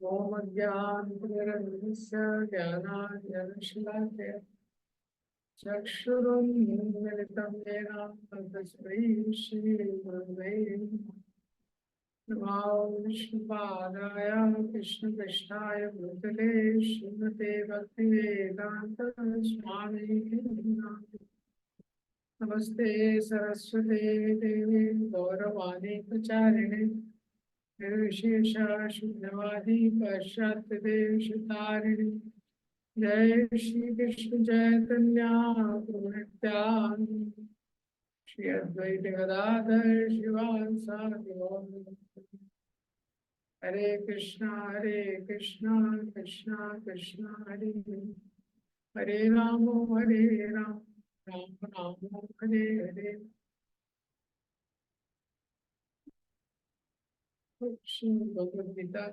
ओम अज्ञानतिमिरन्धस्य ज्ञानाञ्जनशलाकया चक्षुरुन्मीलितं येन तस्मै श्रीगुरवे नमः। विष्णुपादाय कृष्णकृष्णाय भूतले श्रीमते भक्तिवेदान्त स्वामिने नमस्ते सरस्वते देवी गौरवाणी प्रचारिणे निर्विशेष शून्यवादी पाश्चात्य देशतारिणी जय श्री कृष्ण चैतन्य प्रभु नित्यानंद श्री अद्वैत गदाधर शिवासादि गौर। हरे कृष्णा कृष्णा कृष्णा हरे हरे राम राम राम हरे हरे। श्रीमद् भगवद गीता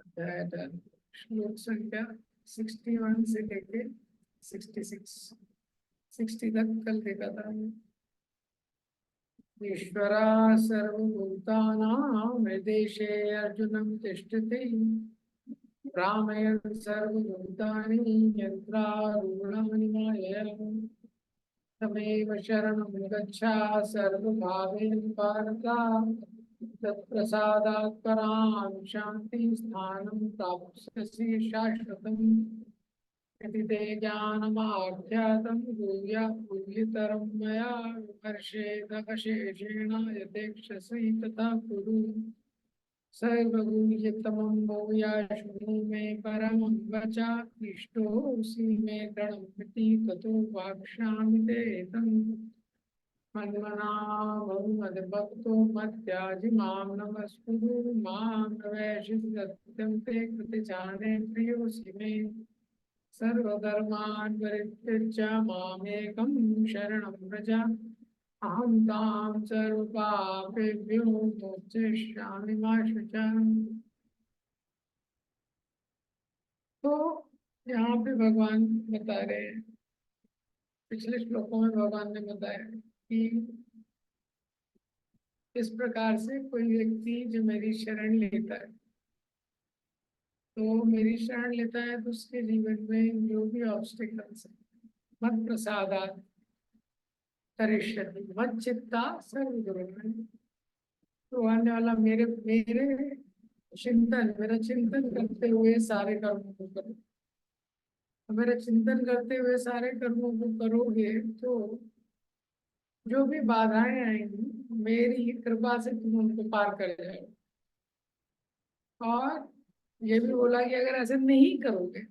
अध्याय 10 श्लोक संख्या 61 से लेके 60 तक कल देखा था। ईश्वरा सर्वभूतानां हृदेशे अर्जुनं तिष्ठति भ्रामयन् सर्वभूतानि यन्त्रारूढानि मायया तमेव शरणं गच्छ सर्वभावेन भारत तत्प्रसादात् परां शान्तिं स्थानं प्राप्स्यसि शाश्वतम् इति ते ज्ञानमाख्यातं गुह्यतरं मया विमर्शेदवशेषेण यथेक्षसि तथा कुरु सर्वगुह्यतमं भूया शृणु मे परमं वचः इष्टोऽसि मे प्रणम्यति ततो वाक्ष्यामि ते तम् मन्मना भव मद्भक्तो मत्याजि मां नमस्कुरु मां प्रवेशित सत्यं ते कृतिजाने प्रियोऽसि मे सर्वधर्मान् परित्यज्य मामेकं शरणं व्रज अहं तां सर्वपापेभ्यो मोक्षयिष्यामि मा शुचः। तो यहाँ पे भगवान बता रहे हैं, पिछले श्लोकों में भगवान ने बताया कि इस प्रकार से कोई व्यक्ति जो मेरी शरण लेता है तो मेरी शरण लेता है तो उसके जीवन में जो भी ऑब्स्टिकल्स है मत प्रसादात् करिष्यति मत चित्ता सर्वगुरु। तो आने वाला मेरे मेरे मेरा चिंतन करते हुए सारे कर्मों को करो। मेरा चिंतन करते हुए सारे कर्मों को करोगे तो जो भी बाधाएं आएंगी मेरी कृपा से तुम उनको पार कर जाओगे। और ये भी बोला कि अगर ऐसे नहीं करोगे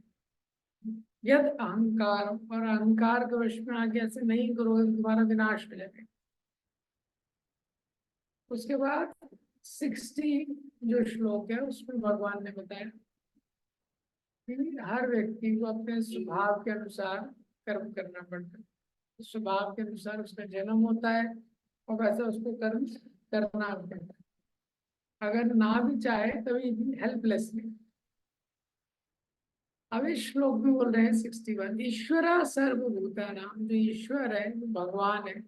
यद अहंकार और अहंकार के वश में आके ऐसे नहीं करोगे तुम्हारा विनाश हो जाएगा। उसके बाद 60 जो श्लोक है उसमें भगवान ने बताया कि हर व्यक्ति को अपने स्वभाव के अनुसार कर्म करना पड़ता है। स्वभाव के अनुसार उसका जन्म होता है और वैसा उसको कर्म करना पड़ता है। अगर ना भी चाहे तभी हेल्पलेस नहीं। अब इस श्लोक में बोल रहे हैं 61 ईश्वरा सर्वभूतानां, जो ईश्वर है जो भगवान है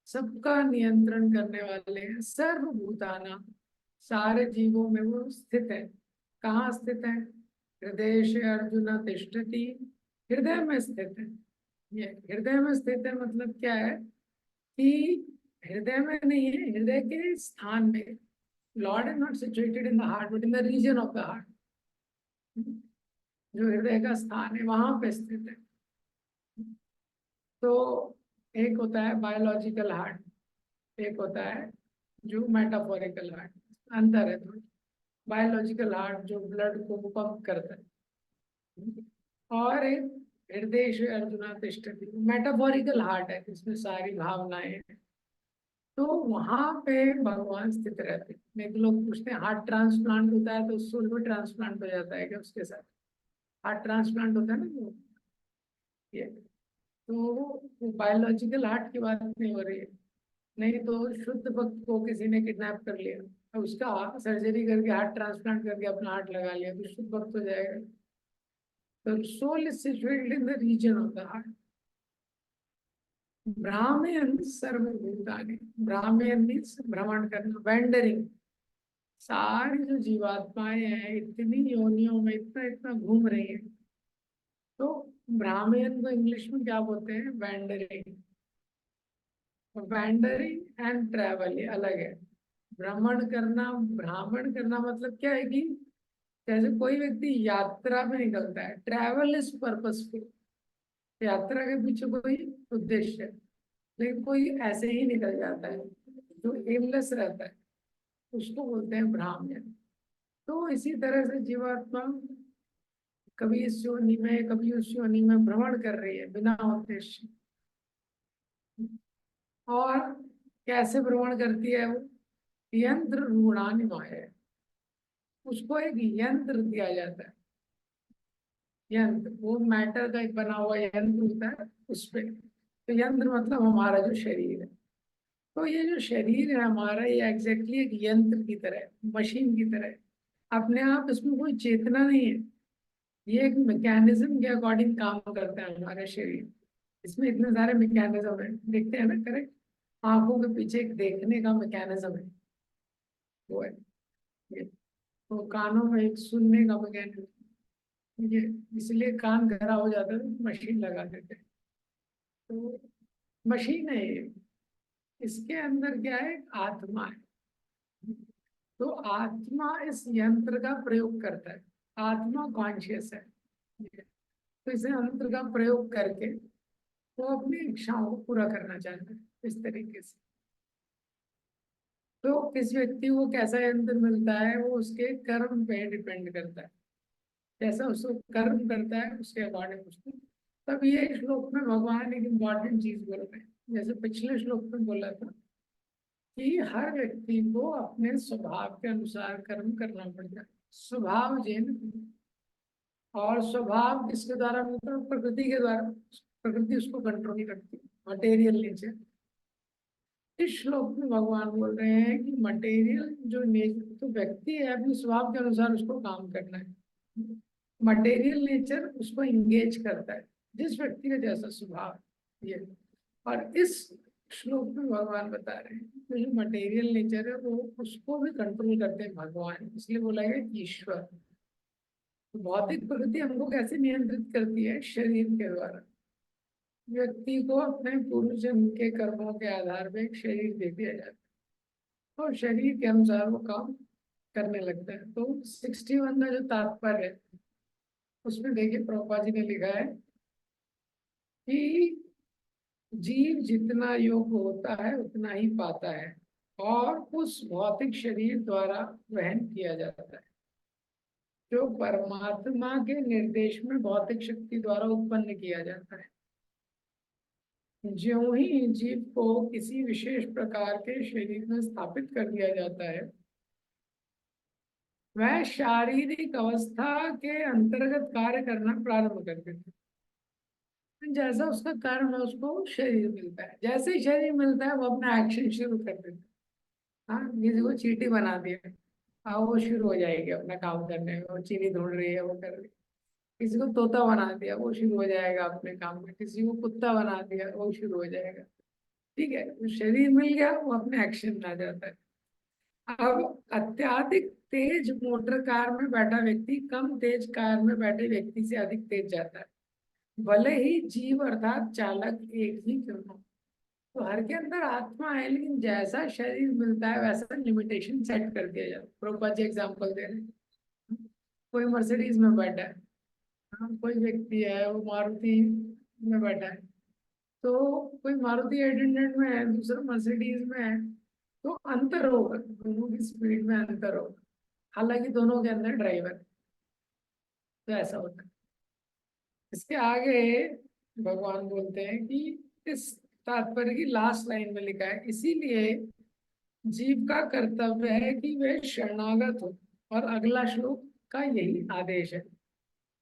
सबका नियंत्रण करने वाले हैं। सर्वभूतानां सारे जीवों में वो स्थित है। कहाँ स्थित है? हृदय से अर्जुन तिष्ठति, हृदय में स्थित है। ये हृदय में स्थित है मतलब क्या है कि हृदय में नहीं है, हृदय के स्थान में। Lord is not situated in the heart but in the region of the heart. जो हृदय का स्थान है वहां पे स्थित है। तो एक होता है बायोलॉजिकल हार्ट, एक होता है जो मेटाफोरिकल हार्ट। अंतर है थोड़ा। बायोलॉजिकल हार्ट जो ब्लड को पंप करता है और एक हृदय से अर्जुना तिष्ठति मेटाफोरिकल हार्ट है जिसमें सारी भावनाएं हैं। तो वहां पे भगवान स्थित रहते हैं। नहीं तो लोग पूछते हैं हार्ट ट्रांसप्लांट होता है तो सोल भी ट्रांसप्लांट हो जाता है क्या उसके साथ? हार्ट ट्रांसप्लांट होता है ना वो, ये तो बायोलॉजिकल हार्ट की बात नहीं हो रही है। नहीं तो शुद्ध भक्त को किसी ने किडनैप कर लिया और उसका सर्जरी करके हार्ट ट्रांसप्लांट करके अपना हार्ट लगा लिया तो शुद्ध भक्त हो जाएगा। तो soul is situated in the region of the heart. ब्राह्मण सर्वभूतानि, ब्राह्मण मीन्स भ्रमण करना, वेंडरिंग। सारी जो जीवात्माएं हैं इतनी योनियों में इतना इतना घूम रही है। तो ब्राह्मण को इंग्लिश में क्या बोलते हैं? वैंडरिंग। वैंडरिंग एंड ट्रैवल ये अलग है। भ्रमण करना मतलब क्या है कि जैसे कोई व्यक्ति यात्रा में निकलता है, ट्रैवल इज पर्पसफुल, यात्रा के पीछे कोई उद्देश्य है। लेकिन कोई ऐसे ही निकल जाता है जो एमलेस रहता है, उसको बोलते हैं ब्राह्मण। तो इसी तरह से जीवात्मा कभी इस योनि में कभी उस योनि में भ्रमण कर रही है बिना उद्देश्य। और कैसे भ्रमण करती है वो? यंत्र रूढ़ानि माया, उसको एक यंत्र दिया जाता है। यंत्र वो मैटर का एक बना हुआ यंत्र होता है उस पे। तो यंत्र मतलब हमारा जो शरीर है। तो ये जो शरीर है हमारा, ये एग्जैक्टली एक यंत्र की तरह, मशीन की तरह है। अपने आप इसमें कोई चेतना नहीं है। ये एक मैकेनिज्म के अकॉर्डिंग काम करता है हमारा शरीर। इसमें इतने सारे मैकेनिज्म है, देखते हैं ना, करेक्ट। आंखों के पीछे एक देखने का मैकेनिज्म है, वो है ये। तो कानों में एक सुनने का मैकेनिज्म, ये इसलिए कान खरा हो जाता है तो मशीन लगा देते हैं। तो मशीन है ये। इसके अंदर क्या है? आत्मा है। तो आत्मा इस यंत्र का प्रयोग करता है। आत्मा कॉन्शियस है। तो इस यंत्र का प्रयोग करके वो अपनी इच्छाओं को पूरा करना चाहता है इस तरीके से। तो किस व्यक्ति को कैसा यंत्र मिलता है वो उसके कर्म पे डिपेंड करता है। जैसा उसको कर्म करता है उसके अकॉर्डिंग उसको। तब ये श्लोक में भगवान एक इम्पॉर्टेंट चीज बोल रहे हैं, जैसे पिछले श्लोक में बोला था कि हर व्यक्ति को अपने स्वभाव के अनुसार कर्म करना पड़ता है। स्वभाव जैन, और स्वभाव किसके द्वारा मिलता है? प्रकृति के द्वारा। प्रकृति उसको कंट्रोल करती है, मटेरियल नेचर। इस श्लोक में भगवान बोल रहे हैं कि मटेरियल जो नेचर, तो व्यक्ति है अपने स्वभाव के अनुसार उसको काम करना है। मटेरियल नेचर उसको इंगेज करता है, जिस व्यक्ति का जैसा स्वभाव, ये। और इस श्लोक में भगवान बता रहे हैं तो जो मटेरियल नेचर है वो उसको भी कंट्रोल करते हैं भगवान, इसलिए बोला गया कि ईश्वर। तो भौतिक प्रकृति हमको कैसे नियंत्रित करती है? शरीर के द्वारा। व्यक्ति को अपने पूर्व जन्म के कर्मों के आधार पर एक शरीर दे दिया जाता है और शरीर के अनुसार वो काम करने लगता है। तो 61 का जो तात्पर्य है उसमें देखिए प्रभुपाद जी ने लिखा है कि जीव जितना योग्य होता है उतना ही पाता है और उस भौतिक शरीर द्वारा वहन किया जाता है, जो परमात्मा के निर्देश में भौतिक शक्ति द्वारा उत्पन्न किया जाता है। ज्यों ही जीव को किसी विशेष प्रकार के शरीर में स्थापित कर दिया जाता है, वह शारीरिक अवस्था के अंतर्गत कार्य करना प्रारंभ कर देता है। जैसा उसका कर्म है उसको शरीर मिलता है, जैसे ही शरीर मिलता है वो अपना एक्शन शुरू कर देता है। हाँ, किसी को चींटी बना दिया, हाँ वो शुरू हो जाएगी अपना काम करने में, वो चीनी ढूंढ रही है वो कर रही है। किसी को तोता बना दिया वो शुरू हो जाएगा अपने काम में, किसी को कुत्ता बना दिया वो शुरू हो जाएगा। ठीक है, तो शरीर मिल गया वो अपने एक्शन में आ जाता है। अब अत्याधिक तेज मोटर कार में बैठा व्यक्ति कम तेज कार में बैठे व्यक्ति से अधिक तेज जाता है, भले ही जीव अर्थात चालक एक ही क्यों हो। तो हर के अंदर आत्मा है, लेकिन जैसा शरीर मिलता है वैसा लिमिटेशन सेट कर दिया जाता है। प्रभुपाद जी एग्जाम्पल दे रहे हैं, कोई मर्सिडीज में बैठा है, हाँ, कोई व्यक्ति है वो मारुति में बैठा है। तो कोई मारुति 800 में है, दूसरा मर्सिडीज में है, तो अंतर होगा, दोनों की स्पीड में अंतर होगा, हालांकि दोनों के अंदर ड्राइवर है। तो ऐसा होता है। इसके आगे भगवान बोलते हैं कि इस तात्पर्य की लास्ट लाइन में लिखा है, इसीलिए जीव का कर्तव्य है कि वे शरणागत हो। और अगला श्लोक का यही आदेश है,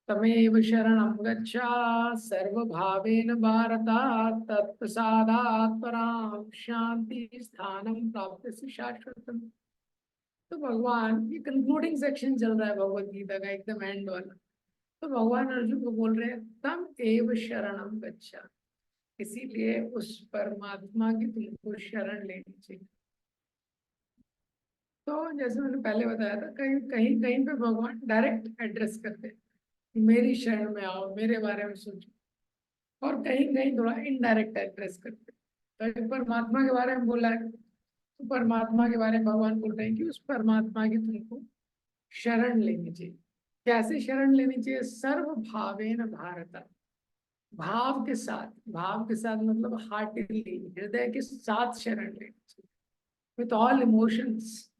तमेव शरणं गच्छा सर्वभावेन भारत, तत्प्रसादात् परां शांति स्थानं प्राप्स्यसि शाश्वतम्। तो भगवान, ये कंक्लूडिंग सेक्शन चल रहा है भगवत गीता का, एकदम एंड वाला। तो भगवान अर्जुन को बोल रहे हैं तम एव शरणं गच्छा, इसीलिए उस परमात्मा की तुमको शरण लेनी चाहिए। तो जैसे मैंने पहले बताया था, कहीं कहीं कहीं पे भगवान डायरेक्ट एड्रेस करते हैं, मेरी शरण में आओ, मेरे बारे में सोचो। और कहीं कहीं थोड़ा इनडायरेक्ट एड्रेस करते हैं। तो परमात्मा के बारे में बोला है, तो परमात्मा के बारे में भगवान बोल रहे हैं कि उस परमात्मा की तुमको शरण लेनी चाहिए। कैसे शरण लेनी चाहिए? सर्व भावेन भारत, भाव के साथ। भाव के साथ मतलब हार्टली, हृदय के साथ शरण लेनी चाहिए, विथ ऑल इमोशंस।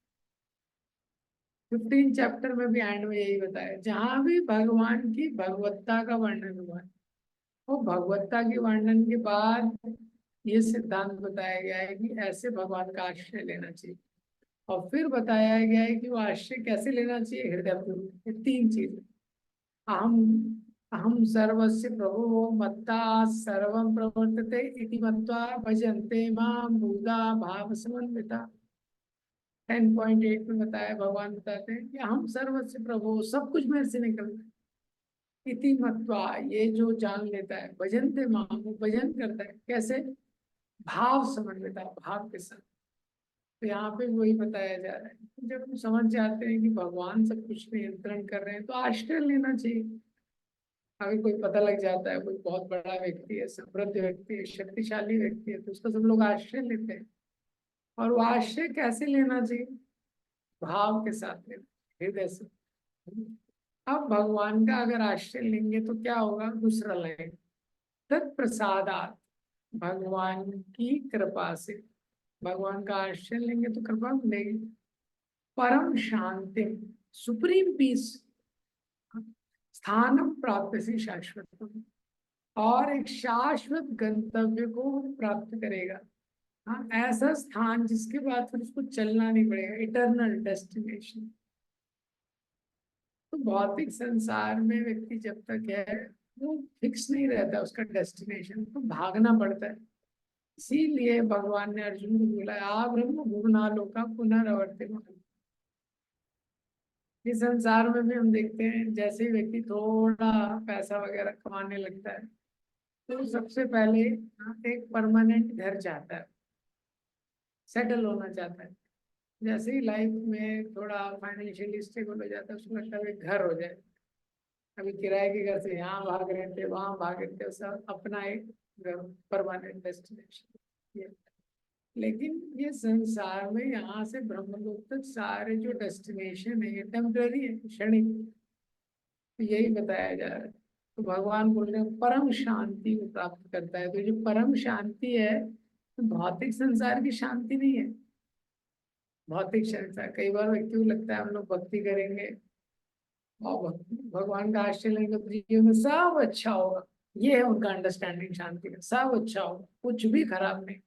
15 चैप्टर में भी एंड में यही बताया, जहां भी भगवान की भगवत्ता का वर्णन हुआ है, वो भगवत्ता के वर्णन के बाद ये सिद्धांत बताया गया है कि ऐसे भगवान का आश्रय लेना चाहिए। और फिर बताया गया है कि वो आश्रय कैसे लेना चाहिए, हृदय पूर्वक। ये 3 चीज। अहम अहम सर्वस्य प्रभु मत्ता सर्वं प्रवर्तते इति मत्वा भजन्ते मां मूढ़ा भाव समन्विता। 10.8 में बताया, भगवान बताते हैं कि हम सर्वस्य प्रभु, सब कुछ मेरे से निकलता है। इति मत्वा, ये जो जान लेता है, भजन्ते मां, वो भजन करता है कैसे? भाव समन्विता, भाव के साथ। तो यहाँ पे वही बताया जा रहा है, जब हम समझ जाते हैं कि भगवान सब कुछ नियंत्रण कर रहे हैं, तो आश्रय लेना चाहिए। अगर कोई पता लग जाता है, कोई बहुत बड़ा व्यक्ति है, समृद्ध व्यक्ति है, शक्तिशाली व्यक्ति है, तो उसका सब लोग आश्रय लेते हैं। और वो आश्रय कैसे लेना चाहिए? भाव के साथ लेना, हृदय से। अब भगवान का अगर आश्रय लेंगे तो क्या होगा? दूसरा लाइन, तत्प्रसादात, भगवान की कृपा से। भगवान का आश्रय लेंगे तो कृपा मिलेगी। परम शांति, सुप्रीम पीस, स्थानम प्राप्त से शाश्वत, और एक शाश्वत गंतव्य को प्राप्त करेगा। हाँ, ऐसा स्थान जिसके बाद फिर उसको चलना नहीं पड़ेगा, इटर्नल डेस्टिनेशन। तो भौतिक संसार में व्यक्ति जब तक है, वो फिक्स नहीं रहता उसका डेस्टिनेशन, तो भागना पड़ता है। इसीलिए भगवान ने अर्जुन को बोला, आ ब्रह्म भुवना लोका पुनरावर्ति। इस संसार में भी हम देखते हैं, जैसे ही व्यक्ति थोड़ा पैसा वगैरह कमाने लगता है, तो सबसे पहले एक परमानेंट घर चाहता है, सेटल होना चाहता है। जैसे ही लाइफ में थोड़ा फाइनेंशियली स्टेबल हो जाता है, उसको लगता है एक घर हो जाए। अभी किराए के घर से यहाँ भाग रहे थे, वहां भाग रहे थे, सब अपना एक घर, परमानेंट डेस्टिनेशन। लेकिन ये संसार में यहाँ से ब्रह्मलोक तक सारे जो डेस्टिनेशन है, ये टेम्पररी है, क्षणिक। तो यही बताया जा रहा है। तो भगवान बोल रहे हैं परम शांति को प्राप्त करता है। तो जो परम शांति है, तो भौतिक संसार की शांति नहीं है। भौतिक संसार, कई बार व्यक्ति को लगता है हम लोग भक्ति करेंगे और भगवान का आश्रय लेंगे तो जीवन में सब अच्छा होगा। ये है उनका अंडरस्टैंडिंग शांति का, सब अच्छा होगा, कुछ भी खराब नहीं,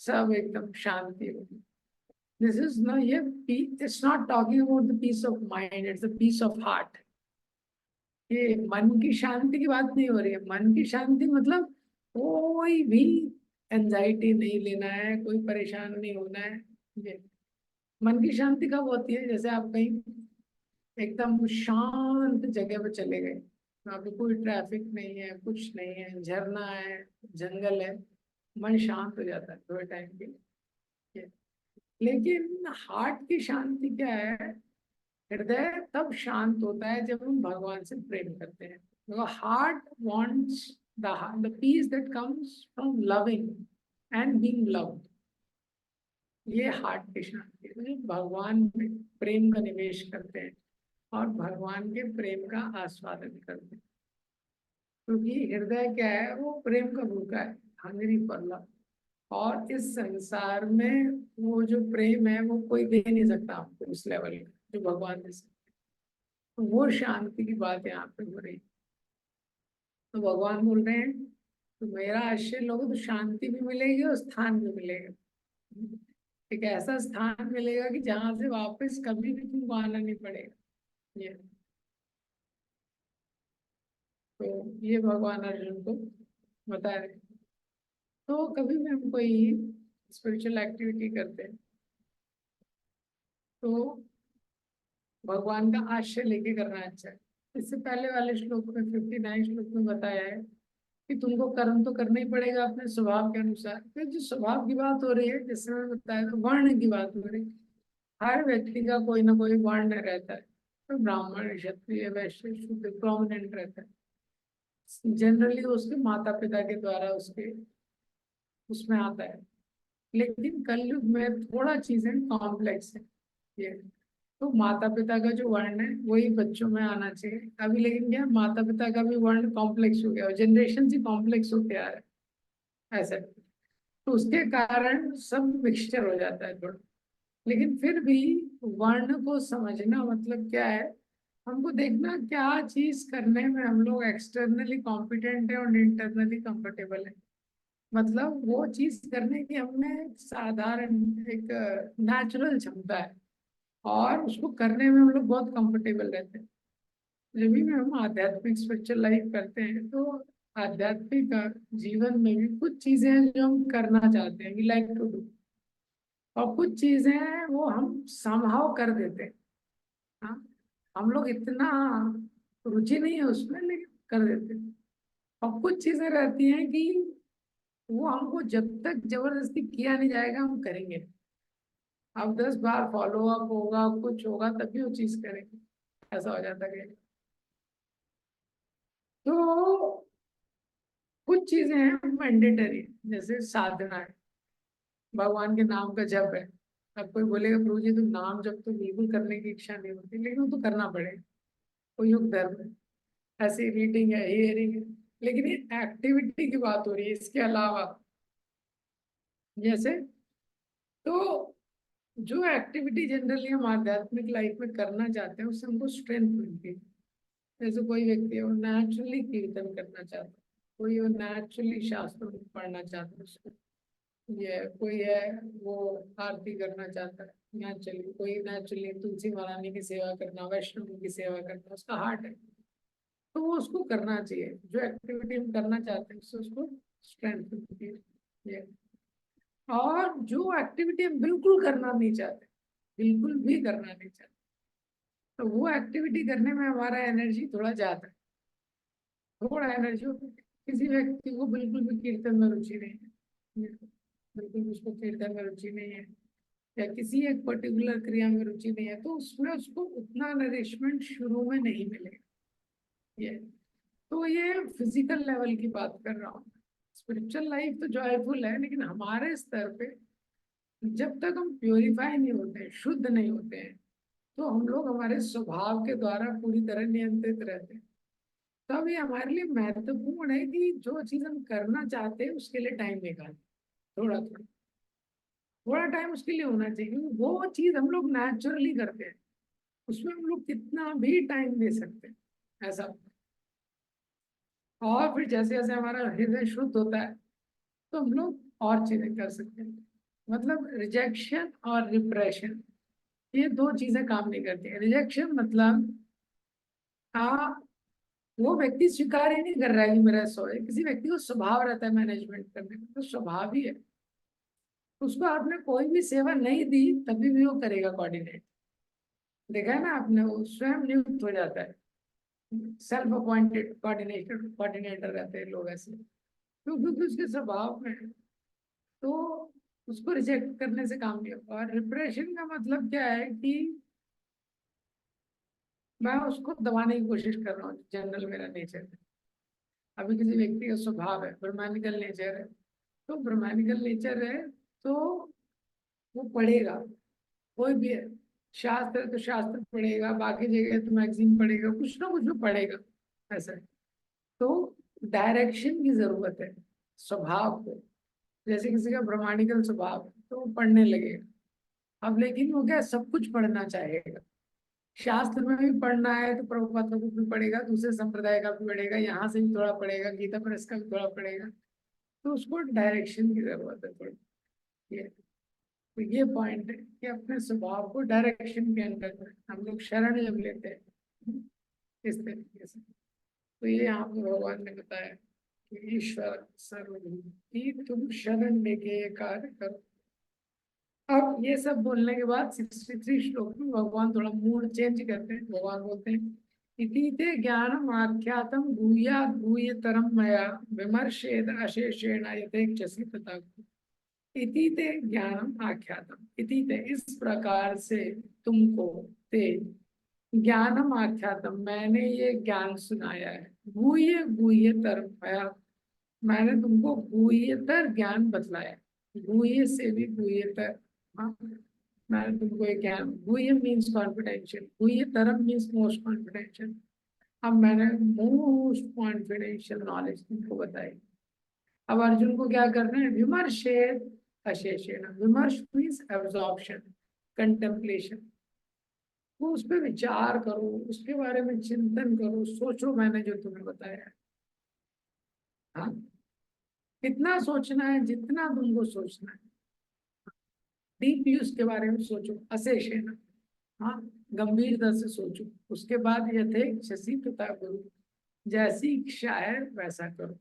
सब एकदम शांति होगी। दिस इज नो, ये it's not talking about the peace of mind, it's the peace of heart. ये मन की शांति की बात नहीं हो रही है। मन की शांति मतलब कोई भी एंजाइटी नहीं लेना है, कोई परेशान नहीं होना है। ये मन की शांति कब होती है? जैसे आप कहीं एकदम शांत जगह पर चले गए, वहाँ पे कोई ट्रैफिक नहीं है, कुछ नहीं है, झरना है, जंगल है, मन शांत हो जाता है थोड़े टाइम के लिए। लेकिन हार्ट की शांति क्या है? हृदय तब शांत होता है जब हम भगवान से प्रेम करते हैं। तो heart wants the peace that comes from loving and being loved. ये हार्ट की शांति है, जो भगवान में प्रेम का निवेश करते हैं और भगवान के प्रेम का आस्वादन करते हैं। क्योंकि हृदय क्या है? वो प्रेम का भूखा है, हंगरी फॉर लव। और इस संसार में वो जो प्रेम है, वो कोई दे नहीं सकता आपको उस लेवल का जो भगवान दे सकते। तो वो शांति की बात यहाँ पे हो रही है। तो भगवान बोल रहे हैं, तो मेरा आश्रय लोगे तो शांति भी मिलेगी और स्थान भी मिलेगा। एक ऐसा स्थान मिलेगा कि जहां से वापस कभी भी तुमको आना नहीं पड़ेगा। ये तो ये भगवान अर्जुन को बता रहे हैं। तो कभी भी हम कोई स्पिरिचुअल एक्टिविटी करते हैं, तो भगवान का आश्रय लेके करना अच्छा है। इससे पहले वाले श्लोक में, 59 श्लोक में बताया है कि तुमको कर्म तो करना ही पड़ेगा अपने स्वभाव के अनुसार। तो जो स्वभाव की बात हो रही है, जिसमें बताया, तो वर्ण की बात हो रही है। हर व्यक्ति का कोई ना कोई वर्ण रहता है, तो ब्राह्मण क्षत्रिय वैश्य शूद्र प्रोमिनेंट रहता है। जनरली उसके माता पिता के द्वारा उसके उसमें आता है। लेकिन कलयुग में थोड़ा चीजें कॉम्प्लेक्स है ये। तो माता पिता का जो वर्ण है वही बच्चों में आना चाहिए अभी, लेकिन क्या माता पिता का भी वर्ण कॉम्प्लेक्स हो गया और जनरेशन से कॉम्प्लेक्स होते आ रहा है ऐसा। तो उसके कारण सब मिक्सचर हो जाता है थोड़ा। लेकिन फिर भी वर्ण को समझना मतलब क्या है, हमको देखना क्या चीज करने में हम लोग एक्सटर्नली कॉम्पिटेंट है और इंटरनली कंफर्टेबल है। मतलब वो चीज करने की हमें एक साधारण एक नेचुरल क्षमता है और उसको करने में हम लोग बहुत कंफर्टेबल रहते हैं। जब भी हम आध्यात्मिक स्पिरिचुअल लाइफ करते हैं तो आध्यात्मिक जीवन में भी कुछ चीजें हैं जो हम करना चाहते हैं, वी लाइक टू डू, और कुछ चीजें हैं वो हम समहाव कर देते हैं। हाँ, हम लोग इतना रुचि नहीं है उसमें लेकिन कर देते हैं। और कुछ चीजें रहती हैं कि वो हमको जब तक जबरदस्ती किया नहीं जाएगा हम करेंगे। अब 10 बार फॉलो अप होगा कुछ होगा तभी वो चीज करेंगे, ऐसा हो जाता है। तो कुछ चीजें हैं मैंडेटरी, जैसे साधना है, भगवान के नाम का जप है। अब कोई बोलेगा प्रभु जी तो नाम जप तो बिल्कुल करने की इच्छा नहीं होती, लेकिन वो तो करना पड़ेगा, कोई योग धर्म है। ऐसे रीडिंग है हियरिंग है, लेकिन ये एक्टिविटी की बात हो रही है इसके अलावा। जैसे तो जो एक्टिविटी जनरली हम आध्यात्मिक लाइफ में करना चाहते हैं उससे हमको स्ट्रेंथ मिलती है। जैसे कोई व्यक्ति है वो नेचुरली कीर्तन करना चाहता है, कोई वो नेचुरली शास्त्र पढ़ना चाहता है उसको, ये कोई है वो आरती करना चाहता है नेचुरली, कोई नेचुरली तुलसी महारानी की सेवा करना, वैष्णव की सेवा करना उसका हार्ट है, तो वो उसको करना चाहिए। जो एक्टिविटी हम करना चाहते हैं उससे उसको स्ट्रेंथ मिलती है ये। और जो एक्टिविटी हम बिल्कुल करना नहीं चाहते, बिल्कुल भी करना नहीं चाहते, तो वो एक्टिविटी करने में हमारा एनर्जी थोड़ा जाता है, थोड़ा एनर्जी होता है। किसी व्यक्ति को बिल्कुल भी कीर्तन में रुचि नहीं है, बिल्कुल भी उसको कीर्तन में रुचि नहीं है, या किसी एक पर्टिकुलर क्रिया में रुचि नहीं है, तो उसमें उसको उतना नरिशमेंट शुरू में नहीं मिलेगा ये। तो ये फिजिकल लेवल की बात कर रहा हूँ। स्पिरिचुअल लाइफ तो जॉयफुल है, लेकिन हमारे स्तर पे जब तक हम प्योरीफाई नहीं होते हैं, शुद्ध नहीं होते हैं, तो हम लोग हमारे स्वभाव के द्वारा पूरी तरह नियंत्रित रहते हैं। तब ये हमारे लिए महत्वपूर्ण है कि जो चीज हम करना चाहते हैं उसके लिए टाइम निकालें, थोड़ा थोड़ा थोड़ा टाइम उसके लिए होना चाहिए, क्योंकि वो चीज हम लोग नेचुरली करते हैं, उसमें हम लोग कितना भी टाइम दे सकते हैं ऐसा। और फिर जैसे जैसे हमारा हृदय शुद्ध होता है तो हम लोग और चीजें कर सकते हैं। मतलब रिजेक्शन और रिप्रेशन, ये दो चीजें काम नहीं करती है। रिजेक्शन मतलब आ वो व्यक्ति स्वीकार ही नहीं कर रहा है कि मेरा सो है। किसी व्यक्ति को स्वभाव रहता है मैनेजमेंट करने का, तो स्वभाव ही है, उसको आपने कोई भी सेवा नहीं दी तभी भी वो करेगा कोऑर्डिनेट। देखा है ना आपने, वो स्वयं नियुक्त हो जाता है, सेल्फ अपॉइंटेड कोऑर्डिनेटर कोऑर्डिनेटर रहते हैं लोग ऐसे, क्योंकि उसके स्वभाव में है। तो उसको रिजेक्ट करने से काम नहीं होगा। और रिप्रेशन का मतलब क्या है कि मैं उसको दबाने की कोशिश कर रहा हूँ, जनरल मेरा नेचर है। अभी किसी व्यक्ति का स्वभाव है ब्रह्मानिकल नेचर है, तो ब्रह्मानिकल नेचर है तो वो पढ़ेगा, कोई भी है, शास्त्र है तो शास्त्र पढ़ेगा, बाकी जगह तो मैगजीन पढ़ेगा, कुछ ना कुछ तो पढ़ेगा ऐसा है। तो डायरेक्शन की जरूरत है स्वभाव को। जैसे किसी का ब्रह्मांडिकल स्वभाव है तो वो पढ़ने लगेगा। अब लेकिन वो क्या सब कुछ पढ़ना चाहेगा, शास्त्र में भी पढ़ना है तो प्रभुपाद का बुक भी पढ़ेगा, दूसरे संप्रदाय का भी पढ़ेगा, यहाँ से भी थोड़ा पढ़ेगा, गीता प्रेस का भी थोड़ा पढ़ेगा। तो उसको डायरेक्शन की जरूरत है थोड़ी ये। तो ये पॉइंट है कि अपने स्वभाव को डायरेक्शन के अंदर हम लोग शरण जब लेते हैं इस तरीके से, तो ये यहाँ पे भगवान ने बताया कि ईश्वर सर्वभूति तुम शरण लेके ये कार्य करो। अब ये सब बोलने के बाद 63 श्लोक में भगवान थोड़ा मूड चेंज करते हैं। भगवान बोलते हैं इति ते ज्ञानम आख्यातम भूयाद भूयतरम मया विमर्शेद अशेषेण यथेच्छसि तथा। इति ते ज्ञानम आख्यातम, इति ते इस प्रकार से तुमको, ते ज्ञानम आख्यातम मैंने ये ज्ञान सुनाया है, गुह्य गुह्यतर मया, मैंने तुमको गुह्यतर ज्ञान बतलाया, गुह्य से भी गुह्यतर। हाँ, मैंने तुमको एक ज्ञान, गुह्य मीन्स कॉन्फिडेंशियल, गुह्यतरम मीन्स मोस्ट कॉन्फिडेंशियल। अब मैंने मोस्ट कॉन्फिडेंशियल नॉलेज तुमको बताई। अब अर्जुन को क्या करना है, विमर्शेत अशेषेण, विमर्श मीन्स एब्जॉर्प्शन, कंटेम्पलेशन। वो उस पर विचार करो, उसके बारे में चिंतन करो, सोचो मैंने जो तुम्हें बताया है। हाँ, कितना सोचना है, जितना तुमको सोचना है, डीपली उसके बारे में सोचो, अशेषेण। हाँ, गंभीरता से सोचो। उसके बाद यथे शशि पिता गुरु, जैसी इच्छा है वैसा करो।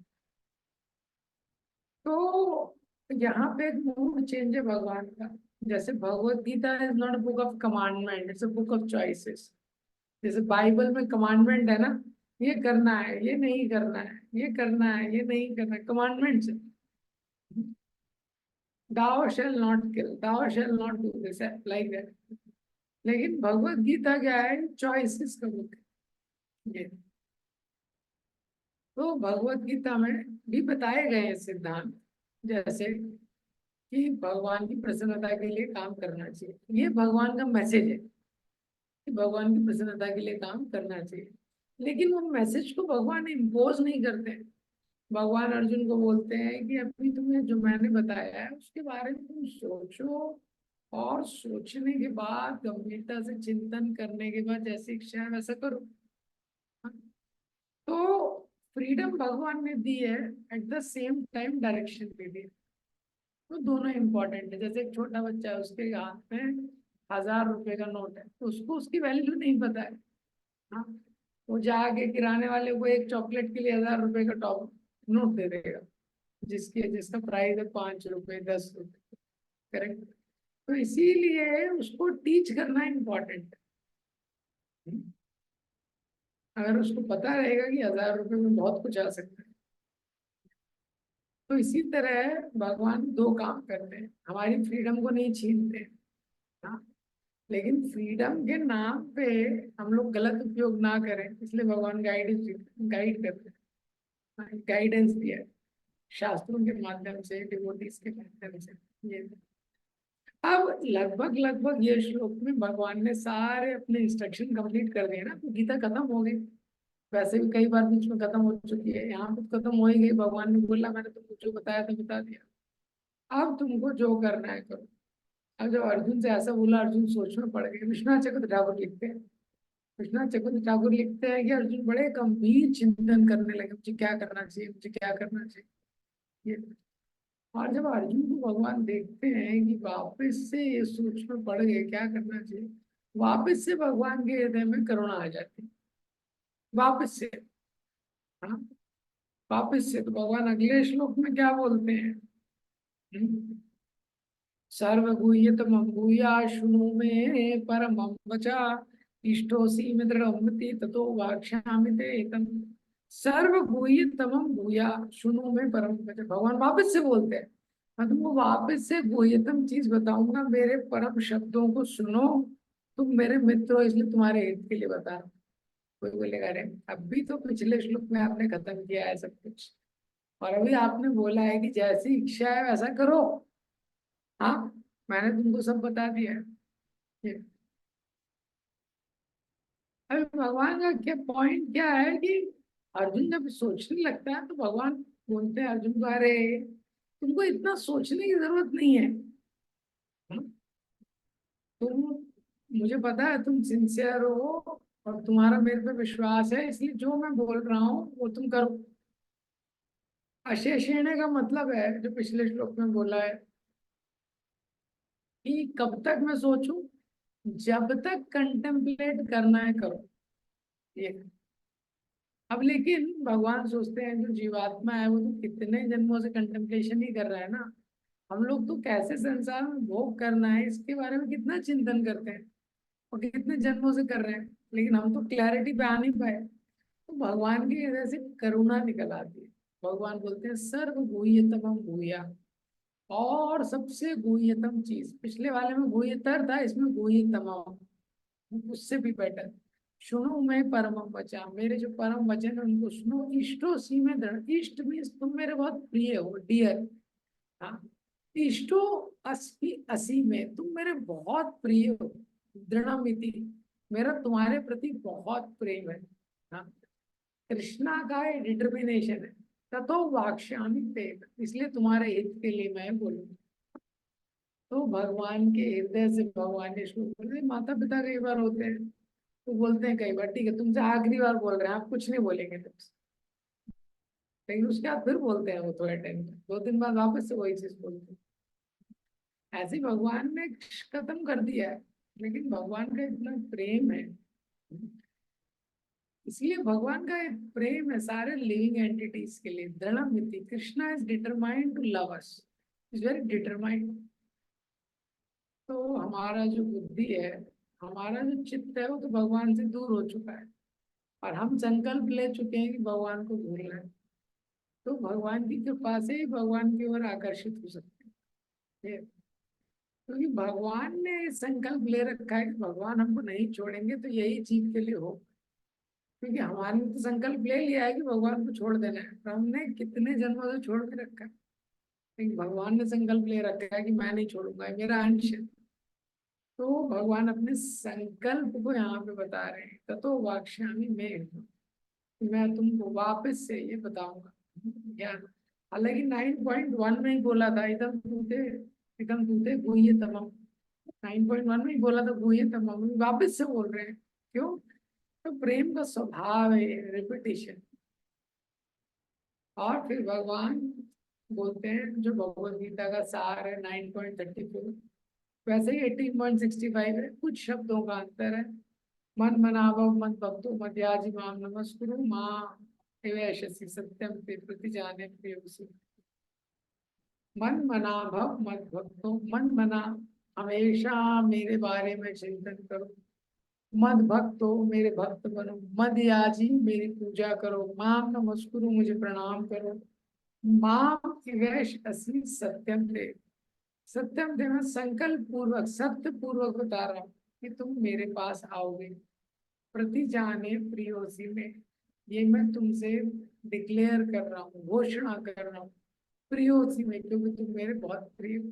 तो यहाँ पे एक मूड चेंज है भगवान का। जैसे Bhagavad Gita is not book of commandment, it's a book of choices. जैसे बाइबल में कमांडमेंट है ना, ये करना है, ये नहीं करना है, ये करना है, ये नहीं करना है, कमांडमेंट्स है। thou shall not kill, thou shall not do this, like that। लेकिन भगवत गीता क्या है, चॉइसेस का बुक है ये। तो भगवत गीता में भी बताए गए हैं सिद्धांत, जैसे कि भगवान की प्रसन्नता के लिए काम करना चाहिए। ये भगवान का मैसेज है कि भगवान की प्रसन्नता के लिए काम करना चाहिए। लेकिन वो मैसेज को भगवान इम्पोज नहीं करते हैं। भगवान अर्जुन को बोलते हैं कि अभी तुम्हें जो मैंने बताया है उसके बारे में तुम सोचो, और सोचने के बाद गंभीरता से चिंतन करने के बाद जैसी इच्छा है वैसा करो। हाँ? तो फ्रीडम भगवान ने दी है, at the same time direction भी दी है। तो दोनों इम्पोर्टेंट है। जैसे एक छोटा बच्चा है, उसके हाथ में 1000 रुपए का नोट है, तो उसको उसकी वैल्यू नहीं पता है। हाँ, वो जाके किराने वाले को एक चॉकलेट के लिए 1000 रुपए का टॉप नोट दे देगा, जिसका प्राइस है 5 रुपए, 10 रुपए। करेक्ट। तो इसीलिए उसको टीच करना इम्पोर्टेंट है। अगर उसको पता रहेगा कि 1000 रुपए में बहुत कुछ आ सकता है। तो इसी तरह भगवान दो काम करते हैं, हमारी फ्रीडम को नहीं छीनते हैं। हाँ, लेकिन फ्रीडम के नाम पे हम लोग गलत उपयोग ना करें, इसलिए भगवान गाइड करते हैं, गाइडेंस दिया है शास्त्रों के माध्यम से, डिवोटीज के माध्यम से। ये अब लगभग लगभग ये श्लोक में भगवान ने सारे अपने इंस्ट्रक्शन कंप्लीट कर दिए ना, तो गीता खत्म हो गई। वैसे भी कई बार बीच में खत्म हो चुकी है, यहाँ तो खत्म हो ही गई। भगवान ने बोला मैंने तुमको जो बताया था बता दिया, अब तुमको जो करना है करो। अब जब अर्जुन से ऐसा बोला, अर्जुन सोच में पड़ गए। विश्वनाथ चक्रवर्ती ठाकुर लिखते हैं, विश्वनाथ चक्रवर्ती ठाकुर लिखते हैं कि अर्जुन बड़े गंभीर चिंतन करने लगे, मुझे क्या करना चाहिए, मुझे क्या करना चाहिए ये। और जब अर्जुन को भगवान देखते हैं कि वापस से ये सोच में पड़ गए क्या करना चाहिए, वापस से भगवान के हृदय में करुणा आ जाती है, वापस से। हाँ, वापस से। तो भगवान अगले श्लोक में क्या बोलते हैं, सर्वगुह्यतमं भूया शृणु मे परमं वचा, इष्टोऽसि मे दृढमति ततो वाक्ष्यामि ते एतम्। सर्वगुह्यतमं भूया शृणु मे परमं वचा, भगवान वापस से बोलते हैं, मैं तुमको वापस से गुह्यतम चीज बताऊंगा, मेरे परम शब्दों को सुनो। तुम मेरे मित्र हो इसलिए तुम्हारे हित के लिए बता रहा हूं। कोई बोलेगा अरे अभी तो पिछले श्लोक में आपने खत्म किया है सब कुछ, और अभी आपने बोला है कि जैसी इच्छा है वैसा करो। हाँ, मैंने तुमको सब बता दिया है ये। अभी भगवान का क्या पॉइंट क्या है कि अर्जुन जब सोचने लगता है तो भगवान बोलते हैं अर्जुन को, अरे तुमको इतना सोचने की जरूरत नहीं है। हाँ? तुम, मुझे पता है तुम सिंसियर हो और तुम्हारा मेरे पे विश्वास है, इसलिए जो मैं बोल रहा हूँ वो तुम करो। अशेषेण का मतलब है जो पिछले श्लोक में बोला है कि कब तक मैं सोचूं, जब तक कंटेम्पलेट करना है करो ये। अब लेकिन भगवान सोचते हैं जो जीवात्मा है वो तो कितने जन्मों से कंटेम्पलेशन ही कर रहा है ना। हम लोग तो कैसे संसार में भोग करना है इसके बारे में कितना चिंतन करते हैं, और कितने जन्मों से कर रहे हैं, लेकिन हम तो क्लैरिटी पे आ नहीं पाए। तो भगवान की हृदय से करुणा निकल आती है। भगवान बोलते हैं सर्व भूय तमम भूया, और सबसे गुह्यतम चीज, पिछले वाले में गुह्यतर था, इसमें गुह्यतम, उससे भी बेटर। सुनो मैं परम वचा, मेरे जो परम वचन है उनको सुनो। इष्टो सी में दृढ़, इष्ट मीन्स तुम मेरे बहुत प्रिय हो, डियर। हाँ, इष्टो अस्मि असी में, तुम मेरे बहुत प्रिय हो। दृढ़मिति, मेरा तुम्हारे प्रति बहुत प्रेम है। हाँ, कृष्णा का डिटर्मिनेशन है। ततो वाक्यामि ते, इसलिए तुम्हारे हित के लिए मैं बोलूँ। तो भगवान के हृदय से भगवान ने शुरू कर दिया। माता पिता कई बार होते हैं तो बोलते हैं कई बार, ठीक है तुमसे आखिरी बार बोल रहे हैं, आप कुछ नहीं बोलेंगे तुमसे। लेकिन उसके बाद फिर बोलते हैं वो थोड़े टाइम में, 2 दिन बाद वापस से वही चीज बोलते हैं। ऐसे ही भगवान ने खत्म कर दिया है, लेकिन भगवान का इतना प्रेम है, इसलिए भगवान का एक प्रेम है सारे लिविंग एंटिटीज के लिए। दृढ़मिति, Krishna is determined to love us, is very determined. तो हमारा जो बुद्धि है, हमारा जो चित्त है, वो तो भगवान से दूर हो चुका है, और हम संकल्प ले चुके हैं कि भगवान को भूलना है। तो भगवान की कृपा से ही भगवान की ओर आकर्षित हो सकते हैं, क्योंकि भगवान ने संकल्प ले रखा है कि भगवान हमको नहीं छोड़ेंगे, तो यही जीव के लिए हो। क्योंकि हमारे तो संकल्प ले लिया है कि भगवान को छोड़ देना है, तो हमने कितने जन्मों से छोड़ के रखा है। लेकिन भगवान ने संकल्प ले रखा है कि मैं नहीं छोड़ूंगा, ये मेरा अंश है। तो भगवान अपने संकल्प को यहाँ पे बता रहे हैं, ततो वाक्यामि मैं तुमको वापस से ये बताऊंगा ज्ञान। हालांकि 9.1 में ही बोला था, एकदम तूते गुह्य तमम, 9.1 में ही बोला था गुह्य तमम, वापस से बोल रहे हैं। क्यों? तो प्रेम का स्वभाव है रिपीटिशन। और फिर भगवान बोलते हैं, जो भगवत गीता का सार है 9.34, वैसे ही 18.65 है, कुछ शब्दों का अंतर है। मन मनाभव मत भक्तो मध्याजी माम नमस्कुरु माँ एवैषसि सत्यम ते प्रतिजाने प्रियोसि। मन मना भव मत भक्तो, मन मना हमेशा मेरे बारे में चिंतन करो। मद भक्तो, मेरे भक्त बनो। मद याजी, मेरी पूजा करो। माम नमस्कुरु, मुझे प्रणाम करो। माम इवैष असि सत्यम ते, सत्यम ते मैं संकल्प पूर्वक सत्य पूर्वक बता रहा हूँ कि तुम मेरे पास आओगे। प्रति जाने प्रियोसी में, ये मैं तुमसे डिक्लेयर कर रहा हूँ, घोषणा कर रहा हूँ। प्रियोसी में, क्योंकि तुम मेरे बहुत प्रिय हो।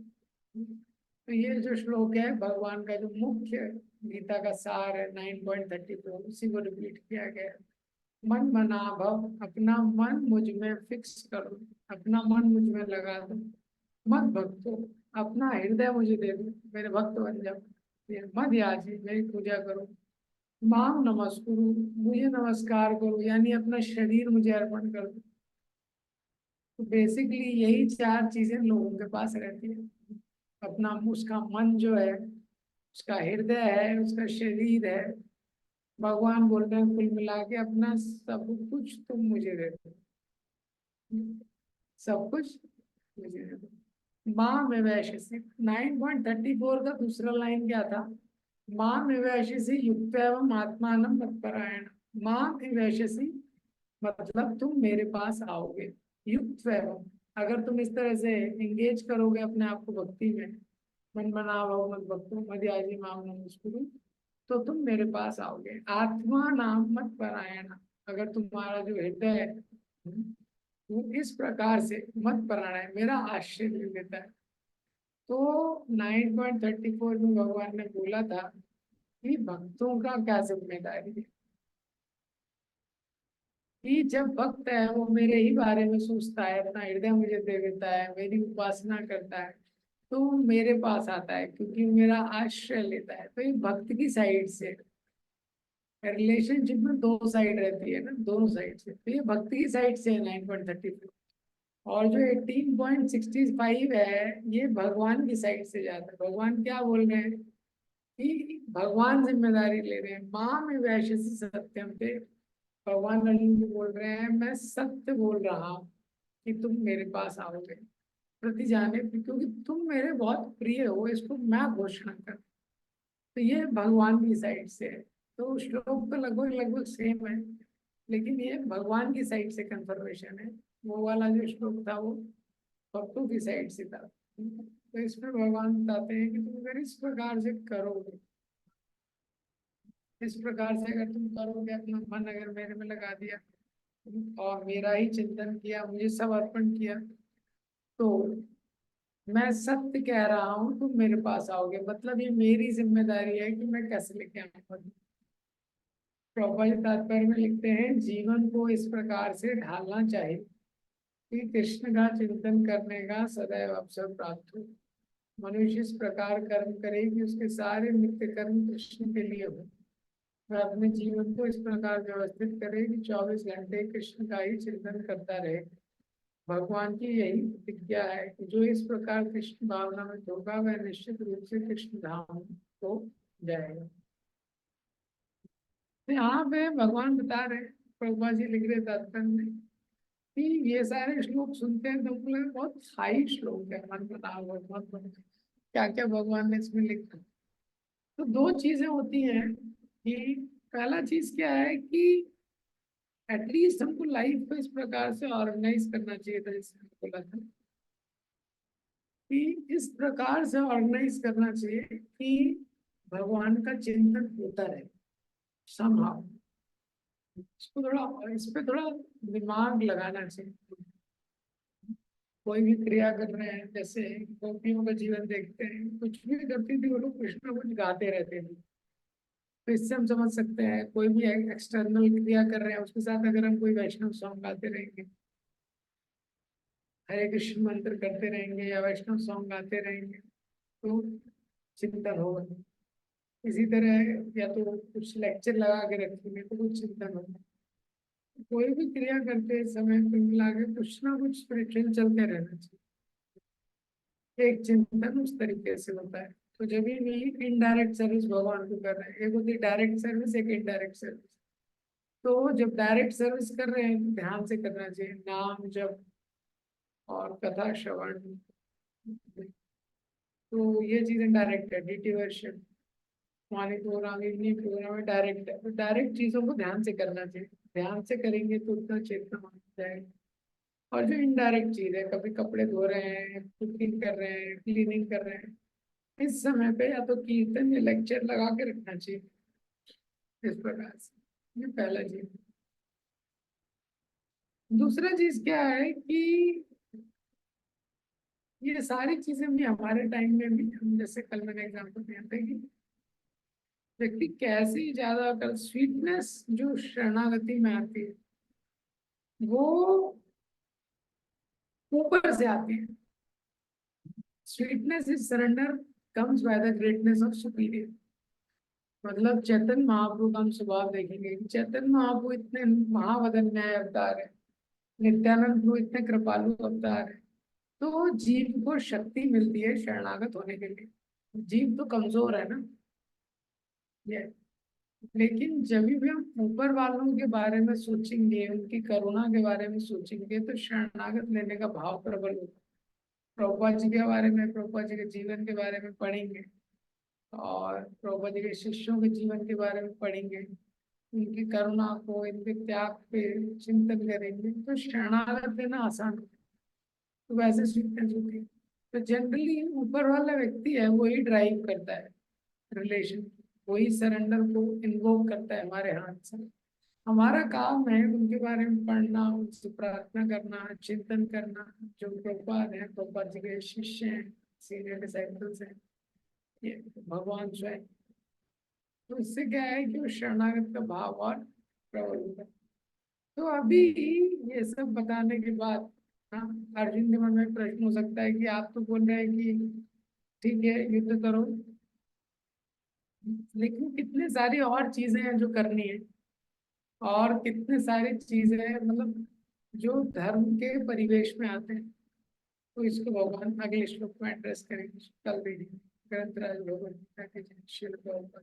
तो ये जो श्लोक है भगवान का जो मुख्य गीता का सार है 9.34, उसी को रिपीट किया गया है। मन मना भव, अपना मन मुझ में फिक्स करो, अपना मन मुझ में लगा दो। मत भक्तो, अपना हृदय मुझे दे दो, मेरे भक्त बन जाओ। मत याजी, मेरी पूजा करो। माम नमस्कुरु, मुझे नमस्कार करो, यानी अपना शरीर मुझे अर्पण कर दो। तो बेसिकली यही 4 चीजें लोगों के पास रहती है। अपना, उसका मन जो है, उसका हृदय है, उसका शरीर है। भगवान बोल रहे हैं कुल मिला के अपना सब कुछ तुम मुझे दे दो, सब कुछ मुझे दे दो। माँ में वैश्य 9.34 का दूसरा लाइन क्या था? माँ में वैश्य युक्त एवं आत्मान मत्परायण। माँ में वैश्य मतलब तुम मेरे पास आओगे, युक्त एवं, अगर तुम इस तरह से एंगेज करोगे अपने आप को भक्ति में, मन बनाओ मत भक्तो मध्याजी माम नमस्कुरु, तो तुम मेरे पास आओगे। आत्मा नाम मत परायण, अगर तुम्हारा जो हृदय है वो इस प्रकार से मत परायण, मेरा आश्रय ले लेता है। तो 9.34 में भगवान ने बोला था कि भक्तों का क्या जिम्मेदारी है, कि जब भक्त है वो मेरे ही बारे में सोचता है, अपना हृदय मुझे दे देता है, मेरी उपासना करता है, तो वो मेरे पास आता है क्योंकि वो मेरा आश्रय लेता है। तो ये भक्त की साइड से, रिलेशनशिप में 2 साइड रहती है ना, दोनों साइड से, तो ये भक्ति की साइड से है 9.34। और जो 18.65 है, ये भगवान की साइड से जाता है। भगवान क्या बोल रहे हैं कि भगवान जिम्मेदारी ले रहे हैं। माँ में वैश्य सत्यम पे, भगवान अर्जुन को बोल रहे हैं मैं सत्य बोल रहा हूँ कि तुम मेरे पास आओगे। प्रति जाने, क्योंकि तुम मेरे बहुत प्रिय हो, इसको मैं घोषणा कर। तो ये भगवान की साइड से है। तो श्लोक तो लगभग लगभग सेम है, लेकिन ये भगवान की साइड से कंफर्मेशन है। वो वाला जो श्लोक था वो भक्तों की साइड से था। तो इसमें भगवान बताते हैं कि तुम अगर इस प्रकार से करोगे, इस प्रकार से अगर तुम करोगे, अपना मन अगर मेरे में लगा दिया और मेरा ही चिंतन किया, मुझे सब अर्पण किया, तो मैं सत्य कह रहा हूँ, तुम मेरे पास आओगे। मतलब ये मेरी जिम्मेदारी है कि मैं कैसे लेके आऊंगा। प्रभुपाद जी तात्पर्य में लिखते हैं, जीवन को इस प्रकार से ढालना चाहिए कि कृष्ण का चिंतन करने का सदैव अवसर प्राप्त हो। मनुष्य इस प्रकार कर्म करे कि उसके सारे नित्य कर्म कृष्ण के लिए हो। वह अपने जीवन को इस प्रकार व्यवस्थित करे कि 24 घंटे कृष्ण का ही चिंतन करता रहे। भगवान की यही प्रतिज्ञा है कि जो इस प्रकार कृष्ण भावना में होगा वह निश्चित रूप से कृष्ण धाम को जाएगा। तो यहाँ पे भगवान बता रहे, प्रभुपाद जी लिख रहे तात्पर्य में कि ये सारे श्लोक सुनते हैं तो बोले बहुत हाई श्लोक है, मन बना बहुत क्या क्या भगवान ने इसमें लिखा। तो दो चीजें होती हैं कि पहला चीज क्या है कि एटलीस्ट हमको लाइफ को इस प्रकार से ऑर्गेनाइज करना चाहिए था, जैसे मैंने बोला था कि इस प्रकार से ऑर्गेनाइज करना चाहिए कि भगवान का चिंतन होता रहे समहाउ। इसको थोड़ा, इस पे थोड़ा दिमाग लगाना चाहिए। कोई भी क्रिया कर रहे हैं, जैसे गोपियों का जीवन देखते हैं, कुछ भी करती थी वो लोग कुछ ना कुछ गाते रहते थे। तो इससे हम समझ सकते हैं कोई भी एक्सटर्नल क्रिया कर रहे हैं उसके साथ अगर हम कोई वैष्णव सॉन्ग गाते रहेंगे, हरे कृष्ण मंत्र करते रहेंगे या वैष्णव सॉन्ग गाते रहेंगे, तो चिंतन होगा। इसी तरह या तो कुछ लेक्चर लगा के रखेंगे तो कुछ चिंतन होगा। कोई भी क्रिया करते समय कुल मिला के कुछ ना कुछ स्पिरिचुअल चलते रहना चाहिए। एक चिंतन उस तरीके से होता है। तो जब भी इनडायरेक्ट सर्विस भगवान को कर रहे हैं, एक होती है डायरेक्ट सर्विस, एक इनडायरेक्ट सर्विस। तो जब डायरेक्ट सर्विस कर रहे हैं तो ध्यान से करना चाहिए, नाम जप और कथा श्रवण। तो ये चीजें डायरेक्ट है, deity worship, morning program, evening program में डायरेक्ट है। तो डायरेक्ट चीजों को ध्यान से करना चाहिए, ध्यान से करेंगे तो उतना चेतना मान जाएगा। और जो इनडायरेक्ट चीज है, कभी कपड़े धो रहे हैं, कुकिंग कर रहे हैं, क्लीनिंग कर रहे हैं, इस समय पे या तो कीर्तन या लेक्चर लगा के रखना चाहिए इस प्रकार से। ये पहला चीज। दूसरा चीज क्या है कि ये सारी चीजें भी हमारे टाइम में भी, हम जैसे कल मैंने एग्जाम्पल दिया था कि व्यक्ति कैसे ही ज्यादा कर स्वीटनेस जो शरणागति में आती है वो ऊपर से आती है। Sweetness is surrender comes by the greatness of superior. मतलब चैतन्य महाप्रभु का हम स्वभाव देखेंगे, चैतन्य महाप्रभु इतने महावदन न्याय अवतार है, नित्यानंद प्रभु इतने कृपालु अवतार है। तो जीव को शक्ति मिलती है शरणागत होने के लिए। जीव तो कमजोर है ना ये। लेकिन जब भी हम ऊपर वालों के बारे में सोचेंगे, उनकी करुणा के बारे में सोचेंगे, तो शरणागत लेने का भाव प्रबल होगा। प्रभुपाद जी के बारे में, प्रभुपाद जी के जीवन के बारे में पढ़ेंगे और प्रभुपाद जी के शिष्यों के जीवन के बारे में पढ़ेंगे, उनकी करुणा को, इनके त्याग पे चिंतन करेंगे, तो शरणागत लेना आसान होगा। तो वैसे स्वीटनेस होती है। तो जनरली ऊपर वाला व्यक्ति है वही ड्राइव करता है रिलेशन, वही सरेंडर को इन्वोक करता है हमारे हाथ से। हमारा काम है उनके बारे में पढ़ना, उनसे प्रार्थना करना, चिंतन करना। जो प्रभुपाद है, प्रभुपाद जी के शिष्य हैं, सीनियर डिसाइपल्स हैं, ये भगवान स्वयं। तो इससे क्या है कि वो शरणागत का भाव और प्रबल होता है। तो अभी ये सब बताने के बाद, हाँ, अर्जुन के मन में प्रश्न हो सकता है कि आप तो बोल रहे हैं कि ठीक है युद्ध करो, लेकिन कितने सारी और चीजें हैं जो करनी है, और कितने सारी चीजें हैं मतलब जो धर्म के परिवेश में आते हैं। तो इसको भगवान अगले श्लोक में एड्रेस करेंगे, कल भी ग्रंथराज भगवद गीता के श्लोक